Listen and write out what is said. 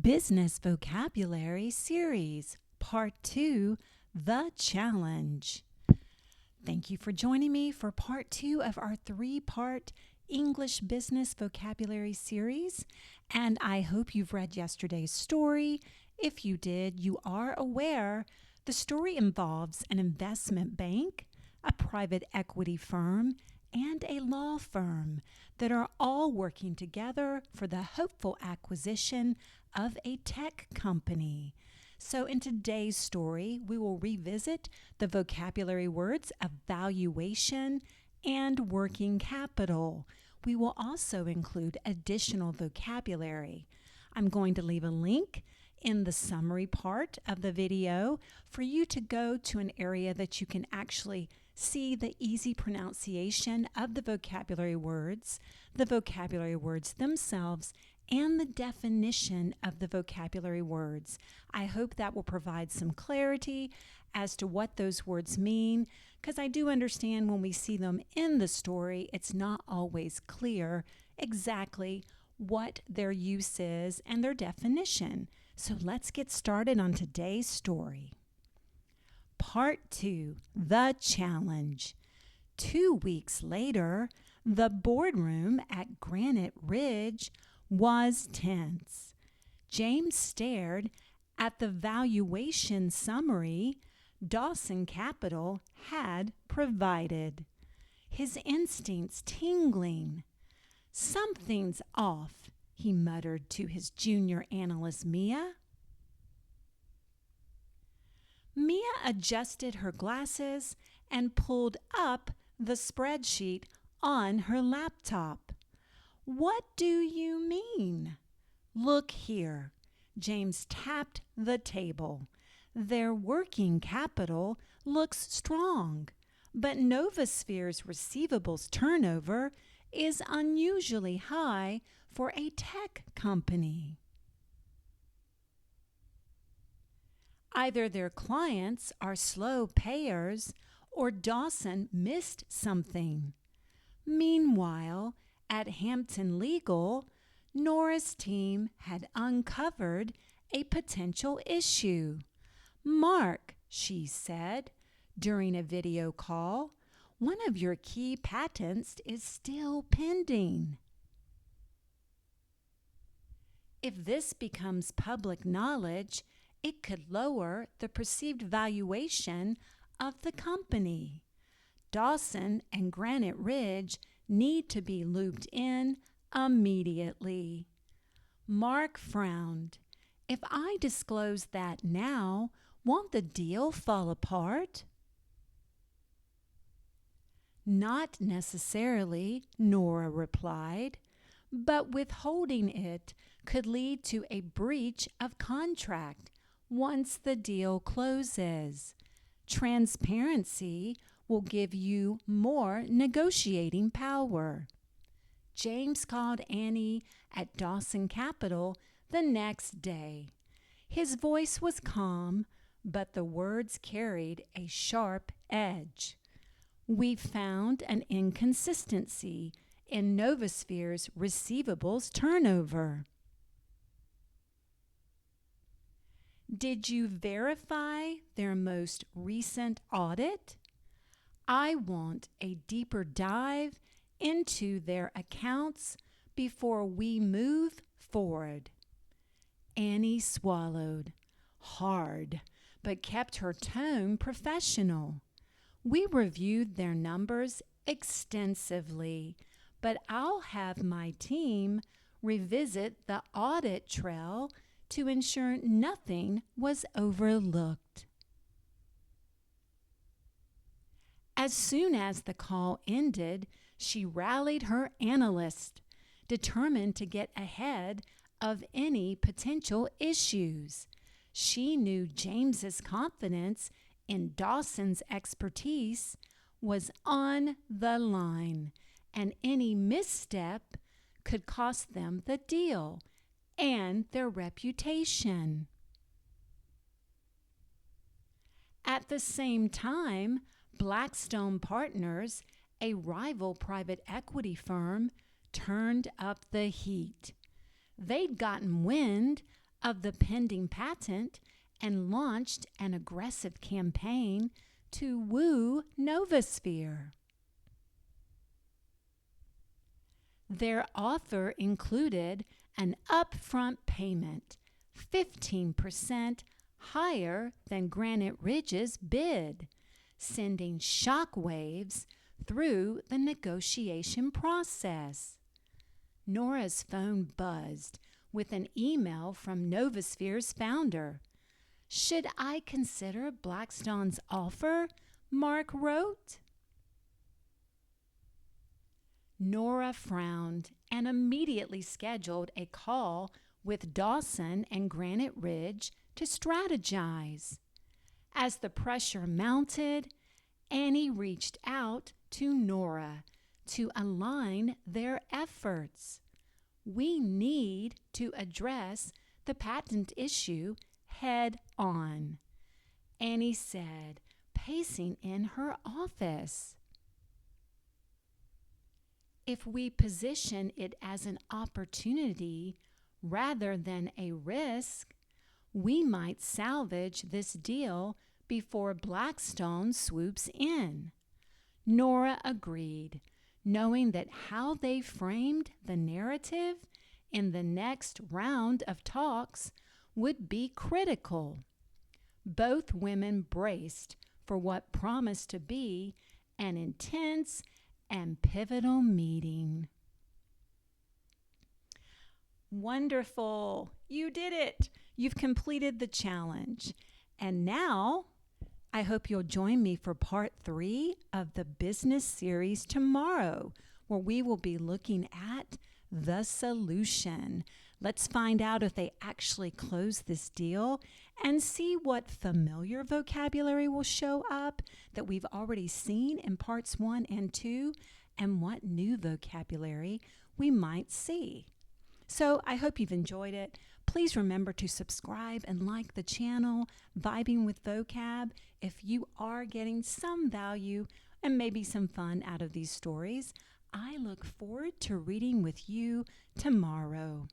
Business Vocabulary Series, Part 2, The Challenge. Thank you for joining me for Part 2 of our 3-part English Business Vocabulary Series, and I hope you've read yesterday's story. If you did, you are aware the story involves an investment bank, a private equity firm, and a law firm that are all working together for the hopeful acquisition of a tech company. So in today's story, we will revisit the vocabulary words of valuation and working capital. We will also include additional vocabulary. I'm going to leave a link in the summary part of the video for you to go to an area that you can actually see the easy pronunciation of the vocabulary words themselves, and the definition of the vocabulary words. I hope that will provide some clarity as to what those words mean, because I do understand when we see them in the story, it's not always clear exactly what their use is and their definition. So let's get started on today's story. Part 2, The Challenge. 2 weeks later, the boardroom at Granite Ridge was tense. James stared at the valuation summary Dawson Capital had provided, his instincts tingling. "Something's off," he muttered to his junior analyst, Mia. Mia adjusted her glasses and pulled up the spreadsheet on her laptop. "What do you mean?" "Look here." James tapped the table. "Their working capital looks strong, but Novasphere's receivables turnover is unusually high for a tech company. Either their clients are slow payers or Dawson missed something." Meanwhile, at Hampton Legal, Nora's team had uncovered a potential issue. "Mark," she said during a video call, "one of your key patents is still pending. If this becomes public knowledge, it could lower the perceived valuation of the company. Dawson and Granite Ridge need to be looped in immediately." Mark frowned. "If I disclose that now, won't the deal fall apart?" "Not necessarily," Nora replied, "but withholding it could lead to a breach of contract once the deal closes. Transparency will give you more negotiating power." James called Annie at Dawson Capital the next day. His voice was calm, but the words carried a sharp edge. "We found an inconsistency in Novasphere's receivables turnover." "Did you verify their most recent audit? I want a deeper dive into their accounts before we move forward." Annie swallowed hard, but kept her tone professional. "We reviewed their numbers extensively, but I'll have my team revisit the audit trail to ensure nothing was overlooked." As soon as the call ended, she rallied her analyst, determined to get ahead of any potential issues. She knew James's confidence in Dawson's expertise was on the line, and any misstep could cost them the deal and their reputation. At the same time, Blackstone Partners, a rival private equity firm, turned up the heat. They'd gotten wind of the pending patent and launched an aggressive campaign to woo Novosphere. Their offer included an upfront payment 15% higher than Granite Ridge's bid, sending shockwaves through the negotiation process. Nora's phone buzzed with an email from Novosphere's founder. "Should I consider Blackstone's offer?" Mark wrote. Nora frowned and immediately scheduled a call with Dawson and Granite Ridge to strategize. As the pressure mounted, Annie reached out to Nora to align their efforts. "We need to address the patent issue head on," Annie said, pacing in her office. "If we position it as an opportunity rather than a risk, we might salvage this deal before Blackstone swoops in," Nora agreed, knowing that how they framed the narrative in the next round of talks would be critical. Both women braced for what promised to be an intense and pivotal meeting. Wonderful! You did it! You've completed the challenge. And now, I hope you'll join me for part 3 of the business series tomorrow, where we will be looking at the solution. Let's find out if they actually close this deal and see what familiar vocabulary will show up that we've already seen in parts 1 and 2, and what new vocabulary we might see. So I hope you've enjoyed it. Please remember to subscribe and like the channel, Vibing with Vocab, if you are getting some value and maybe some fun out of these stories. I look forward to reading with you tomorrow.